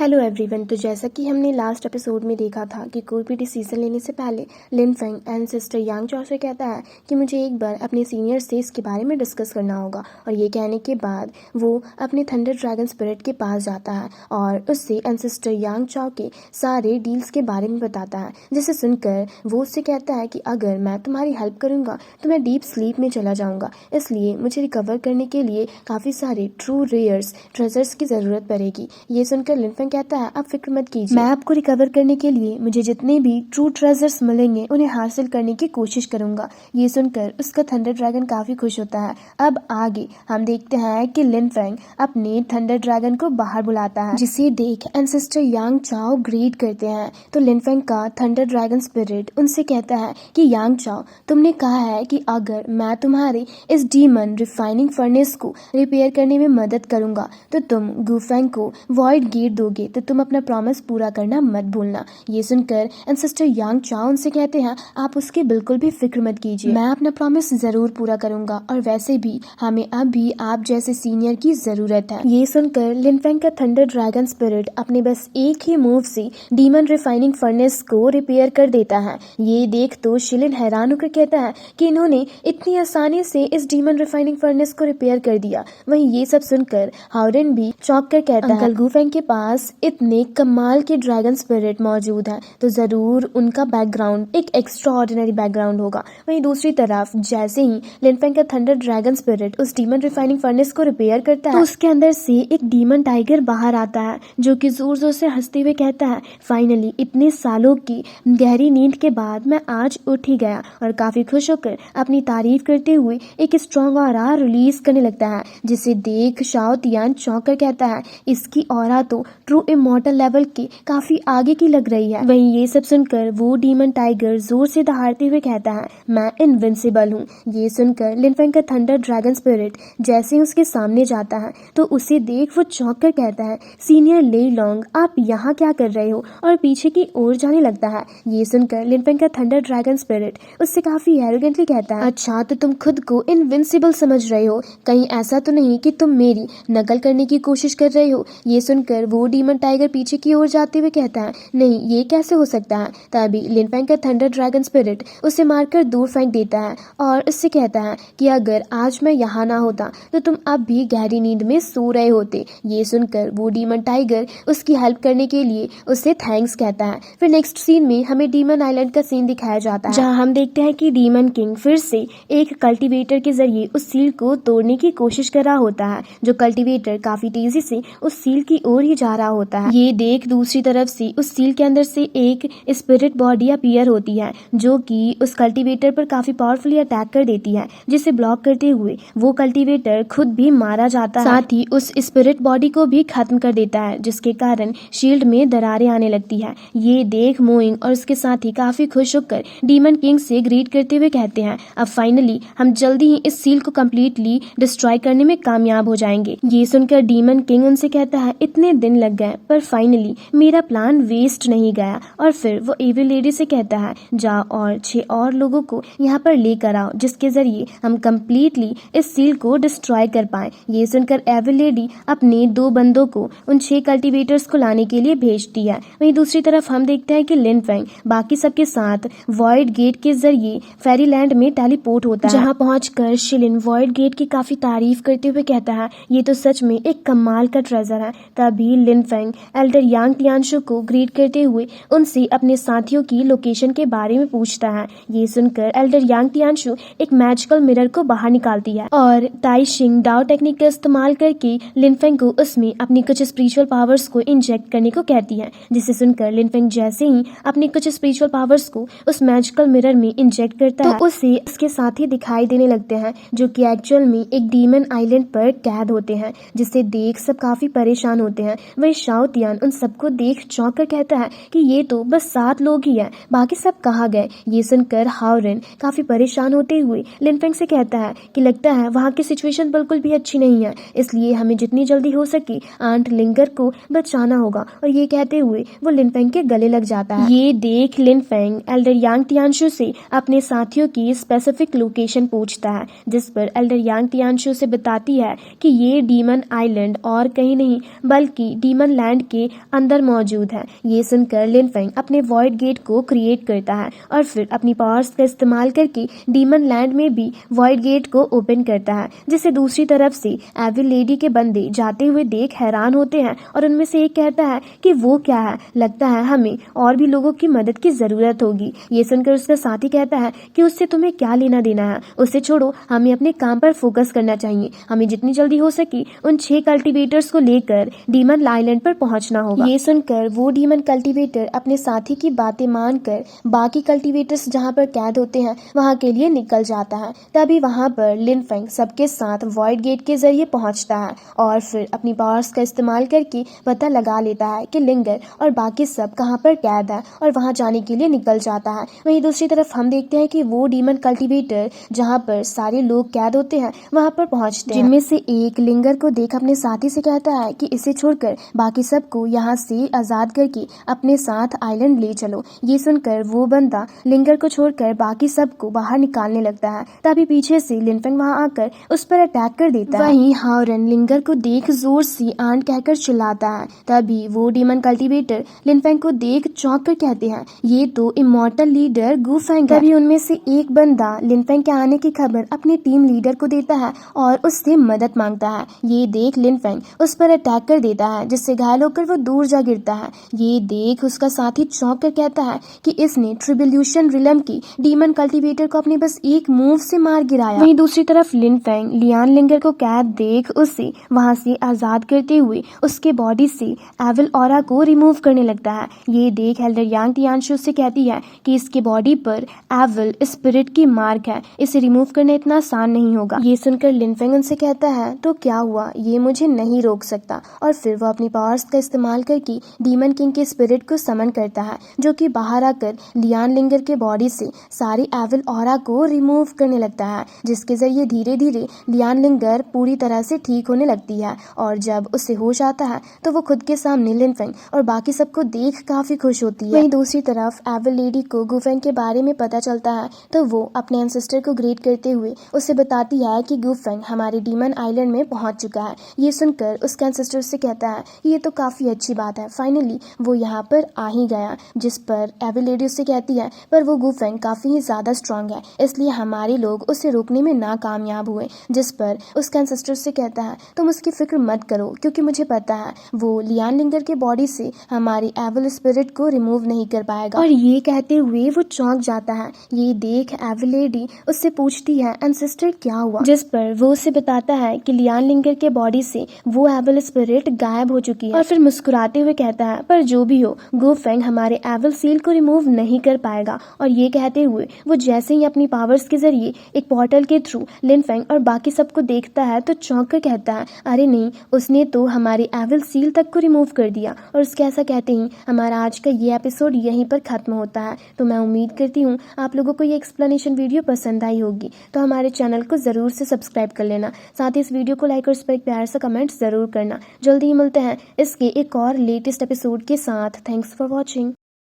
Hello everyone. तो जैसा कि हमने लास्ट एपिसोड में देखा था कि कोई भी डिसीजन लेने से पहले लिन फेंग एंड सिस्टर यांग चौ से कहता है कि मुझे एक बार अपने सीनियर से इसके बारे में डिस्कस करना होगा, और ये कहने के बाद वो अपने थंडर ड्रैगन स्पिरिट के पास जाता है और उससे एंड सिस्टर यांग चौ के सारे डील्स के बारे में बताता है, जिसे सुनकर वो उससे कहता है कि अगर मैं तुम्हारी हेल्प करूँगा तो मैं डीप स्लीप में चला जाऊँगा, इसलिए मुझे रिकवर करने के लिए काफ़ी सारे ट्रू रेयर्स ट्रेजर्स की ज़रूरत पड़ेगी। ये सुनकर लिन फेंग कहता है, आप फिक्र मत कीजिए, मैं आपको रिकवर करने के लिए मुझे जितने भी ट्रू ट्रेजर्स मिलेंगे उन्हें हासिल करने की कोशिश करूंगा। ये सुनकर उसका थंडर ड्रैगन काफी खुश होता है। अब आगे हम देखते हैं कि लिन फेंग अपने थंडर ड्रैगन को बाहर बुलाता है, जिसे देख एंसेस्टर यांग चाओ ग्रीट करते हैं। तो लिन फेंग का थंडर ड्रैगन स्पिरिट उनसे कहता है कि यांग चाओ, तुमने कहा है कि अगर मैं तुम्हारे इस डीमन रिफाइनिंग फर्नेस को रिपेयर करने में मदद करूंगा तो तुम गुफेंग को वॉइड गेट दोगे, तो तुम अपना प्रॉमिस पूरा करना मत भूलना। ये सुनकर एंसेस्टर यांग चाओ उनसे कहते हैं, आप उसकी बिल्कुल भी फिक्र मत कीजिए, मैं अपना प्रॉमिस जरूर पूरा करूंगा, और वैसे भी हमें अब भी आप जैसे सीनियर की जरूरत है। ये सुनकर लिन फेंग का थंडर ड्रैगन स्पिरिट अपने बस एक ही मूव से डीमन रिफाइनिंग फर्नेस को रिपेयर कर देता है। ये देख तो शिलिन हैरान होकर कहता है कि इन्होंने इतनी आसानी से इस डीमन रिफाइनिंग फर्नेस को रिपेयर कर दिया। वहीं ये सब सुनकर हाउरेन भी चौंक कर कहता है, अंकल गुफेंग के पास इतने कमाल के ड्रैगन स्पिरिट मौजूद हैं, तो जरूर उनका बैकग्राउंड एक एक्स्ट्रा ऑर्डिनरी बैकग्राउंड होगा। वहीं दूसरी तरफ जैसे ही लिन फेंग का थंडर ड्रैगन स्पिरिट उस डीमन रिफाइनिंग फर्नेस को रिपेयर करता है तो उसके अंदर से एक डीमन टाइगर बाहर आता है, जो कि जोर जोर से हंसते हुए कहता है, फाइनली इतने सालों की गहरी नींद के बाद मैं आज उठ ही गया, और काफी खुश होकर अपनी तारीफ करते हुए एक स्ट्रॉन्ग ऑरा रिलीज करने लगता है, जिसे देख शाओ तियान चौंक कर कहता है, इसकी ऑरा तो ट्रू इमॉर्टल लेवल के काफी आगे की लग रही है। वहीं ये सब सुनकर वो डीमन टाइगर जोर से दहाड़ते हुए कहता है, मैं इनविंसिबल हूँ। ये सुनकर लिन फेंग का थंडर ड्रैगन स्पिरिट जैसे उसके सामने जाता है तो उसे देख वो चौंक कर कहता है, सीनियर ले लॉन्ग, आप यहाँ क्या कर रहे हो, और पीछे की ओर जाने लगता है। ये सुनकर लिन फेंग का थंडर ड्रैगन स्पिरिट उससे काफी एरोगेंटली कहता है, अच्छा तो तुम खुद को इनविंसिबल समझ रहे हो, कहीं ऐसा तो नहीं कि तुम मेरी नकल करने की कोशिश कर रहे हो। ये सुनकर वो डीमन टाइगर पीछे की ओर जाते हुए कहता है, नहीं ये कैसे हो सकता है। तभी लिन फेंग का थंडर ड्रैगन स्पिरिट उसे मारकर दूर फेंक देता है और उससे कहता है कि अगर आज मैं यहाँ ना होता तो तुम अब भी गहरी नींद में सो रहे होते। ये सुनकर वो डीमन टाइगर उसकी हेल्प करने के लिए उससे थैंक्स कहता है। फिर नेक्स्ट सीन में हमें डीमन आइलैंड का सीन दिखाया जाता है, जहाँ हम देखते हैं कि डीमन किंग फिर से एक कल्टीवेटर के जरिए उस सील को तोड़ने की कोशिश कर रहा होता है, जो कल्टीवेटर काफी तेजी से उस सील की ओर ही जा रहा होता है। ये देख दूसरी तरफ से उस सील के अंदर से एक स्पिरिट बॉडी अपीयर होती है, जो कि उस कल्टीवेटर पर काफी पावरफुली अटैक कर देती है, जिसे ब्लॉक करते हुए वो कल्टीवेटर खुद भी मारा जाता है, साथ ही उस स्पिरिट बॉडी को भी खत्म कर देता है, जिसके कारण शील्ड में दरारें आने लगती है। ये देख मोइंग और उसके साथी काफी खुश होकर डीमन किंग से ग्रीट करते हुए कहते हैं, अब फाइनली हम जल्दी ही इस सील को कम्प्लीटली डिस्ट्रॉय करने में कामयाब हो जाएंगे। ये सुनकर डीमन किंग उनसे कहता है, इतने दिन लग गए पर फाइनली मेरा प्लान वेस्ट नहीं गया। और फिर वो एविल लेडी से कहता है, जाओ और 6 और लोगों को यहाँ पर लेकर आओ, जिसके जरिए हम कम्प्लीटली इस सील को डिस्ट्रॉय कर पाए। ये सुनकर एविल लेडी अपने 2 बंदों को उन 6 कल्टीवेटर्स को लाने के लिए भेजती है। वहीं दूसरी तरफ हम देखते हैं कि लिन फेंग बाकी सबके साथ वॉइड गेट के जरिए फेरीलैंड में टेलीपोर्ट होता है, जहाँ पहुंचकर शिलिन वॉइड गेट की काफी तारीफ करते हुए कहता है, ये तो सच में एक कमाल का ट्रेजर है। तभी लिन फेंग एल्डर यांग तियानशु को ग्रीट करते हुए उनसे अपने साथियों की लोकेशन के बारे में पूछता है। ये सुनकर एल्डर यांग तियानशु एक मैजिकल मिरर को बाहर निकालती है और ताई शिंग डाओ टेक्निक का इस्तेमाल करके लिन फेंग को उसमें अपनी कुछ स्पिरिचुअल पावर्स को इंजेक्ट करने को कहती है, जिसे सुनकर लिन फेंग जैसे ही अपनी कुछ स्पिरिचुअल पावर्स को उस मैजिकल मिरर में इंजेक्ट करता है तो उसे उसके साथी दिखाई देने लगते हैं, जो कि एक्चुअल में एक डीमन आइलैंड पर कैद होते हैं, जिसे देख सब काफी परेशान होते हैं। वही शाओ तियान उन सबको देख चौंक कर कहता है कि ये तो बस 7 लोग ही हैं, बाकी सब कहाँ गए। ये सुनकर हाओरेन काफी परेशान होते हुए लिन फेंग से कहता है कि लगता है वहाँ की सिचुएशन बिल्कुल भी अच्छी नहीं है, इसलिए हमें जितनी जल्दी हो सके आंट लिंगर को बचाना होगा। और ये कहते हुए वो लिन फेंग के गले लग जाता है। ये देख लिन फेंग एल्डर यांग तियानशु से अपने साथियों की स्पेसिफिक लोकेशन पूछता है, जिस पर एल्डर यांग तियानशु से बताती है कि ये डीमन आइलैंड और कहीं नहीं बल्कि डीमन लैंड के अंदर मौजूद है। ये सुनकर लिन फेंग अपने वॉइड गेट को क्रिएट करता है और फिर अपनी पावर्स का इस्तेमाल करके डीमन लैंड में भी वॉइड गेट को ओपन करता है, जिसे दूसरी तरफ से एविल लेडी के बंदे जाते हुए देख हैरान होते हैं और उनमें से एक कहता है कि वो क्या है, लगता है हमें और भी लोगों की मदद की जरूरत होगी। ये सुनकर उसका साथी कहता है कि उससे तुम्हें क्या लेना देना है, उसे छोड़ो, हमें अपने काम पर फोकस करना चाहिए। हमें जितनी जल्दी हो सके उन 6 कल्टीवेटर्स को लेकर डीमन आइलैंड पर पहुंचना होगा। ये सुनकर वो डीमन कल्टीवेटर अपने साथी की बातें मानकर बाकी कल्टीवेटर्स जहां पर कैद होते हैं वहां के लिए निकल जाता है। तभी वहां पर लिन फेंग सबके साथ वॉइड गेट के जरिए पहुंचता है और फिर अपनी पावर्स का इस्तेमाल करके पता लगा लेता है कि लिंगर और बाकी सब कहां पर कैद है और वहां जाने के लिए निकल जाता है। वहीं दूसरी तरफ हम देखते हैं कि वो डीमन कल्टीवेटर जहां पर सारे लोग कैद होते हैं वहां पर पहुंचते हैं, जिनमें से एक लिंगर को देख अपने साथी से कहता है कि इसे छोड़कर बाकी सबको यहाँ से आजाद करके अपने साथ आइलैंड ले चलो। ये सुनकर वो बंदा लिंगर को छोड़कर बाकी सबको बाहर निकालने लगता है। तभी पीछे से लिन फेंग वहां आकर उस पर अटैक कर देता है। वहीं हाओरन लिंगर को देख जोर से आंट कहकर चिल्लाता है। तभी वो डीमन कल्टीवेटर लिन फेंग को देख चौंक कर कहते हैं, ये तो इमॉर्टल लीडर गु फेंग है। तभी उनमें से एक बंदा लिन फेंग के आने की खबर अपने टीम लीडर को देता है और उससे मदद मांगता है। ये देख लिन फेंग उस पर अटैक कर देता है, जिससे घायल होकर वो दूर जा गिरता है। ये देख उसका साथी चौंक कर कहता है कि इसने ट्रिब्यूलेशन रिलम की डीमन कल्टीवेटर को अपने बस एक मूव से मार गिराया। वहीं दूसरी तरफ लिन फेंग लियान लिंगर को कैद देख उसे वहां से आजाद करते हुए उसके बॉडी से एविल ऑरा को रिमूव करने लगता है। ये देख एल्डर यांग तियानशु उससे कहती है कि इसके बॉडी पर एविल स्पिरिट की मार्क है, इसे रिमूव करना इतना आसान नहीं होगा। ये सुनकर लिन फेंग उनसे कहता है तो क्या हुआ, ये मुझे नहीं रोक सकता। और फिर वो अपनी पावर्स का इस्तेमाल करके डीमन किंग के स्पिरिट को समन करता है, जो कि बाहर आकर लियान लिंगर के बॉडी से सारी एविल ऑरा को रिमूव करने लगता है, जिसके जरिए धीरे धीरे लियान लिंगर पूरी तरह से ठीक होने लगती है। और जब उसे होश आता है तो वो खुद के सामने लिन फेंग और बाकी सबको देख काफी खुश होती है। वहीं दूसरी तरफ एविल लेडी को गु फेंग के बारे में पता चलता है तो वो अपने एंसेस्टर को ग्रेट करते हुए उसे बताती है कि गु फेंग हमारे डीमन आइलैंड में पहुंच चुका है। ये सुनकर उसका एंसेस्टर से कहता है ये तो काफी अच्छी बात है, फाइनली वो यहाँ पर आ ही गया। जिस पर एविल लेडी उससे कहती है पर वो गु फेंग काफी ही ज्यादा स्ट्रांग है, इसलिए हमारे लोग उसे रोकने में नाकामयाब हुए। जिस पर उसका एंसेस्टर से कहता है तुम उसकी फिक्र मत करो, क्योंकि मुझे पता है वो लियान लिंगर के बॉडी से हमारी एविल स्पिरिट को रिमूव नहीं कर पाएगा। और ये कहते हुए वो चौंक जाता है। ये देख एविल लेडी उससे पूछती है एंसेस्टर क्या हुआ, जिस पर वो उसे बताता है कि लियान लिंगर के बॉडी से वो एविल स्पिरिट गायब हो चुकी है। और फिर मुस्कुराते हुए कहता है पर जो भी हो गु फेंग हमारे एविल सील को रिमूव नहीं कर पाएगा। और ये कहते हुए वो जैसे ही अपनी पावर्स के जरिए एक पोर्टल के थ्रू लिन फेंग और बाकी सबको देखता है तो चौंक कर कहता है अरे नहीं, उसने तो हमारे एविल सील तक को रिमूव कर दिया। और उसके ऐसा कहते ही हमारा आज का ये एपिसोड यहीं पर खत्म होता है। तो मैं उम्मीद करती हूँ आप लोगों को ये एक्सप्लेनेशन वीडियो पसंद आई होगी, तो हमारे चैनल को जरूर से सब्सक्राइब कर लेना, साथ ही इस वीडियो को लाइक और इस पर एक प्यार सा कमेंट जरूर करना। जल्दी ही मिलते हैं इसके एक और लेटेस्ट एपिसोड के साथ। Thanks for watching.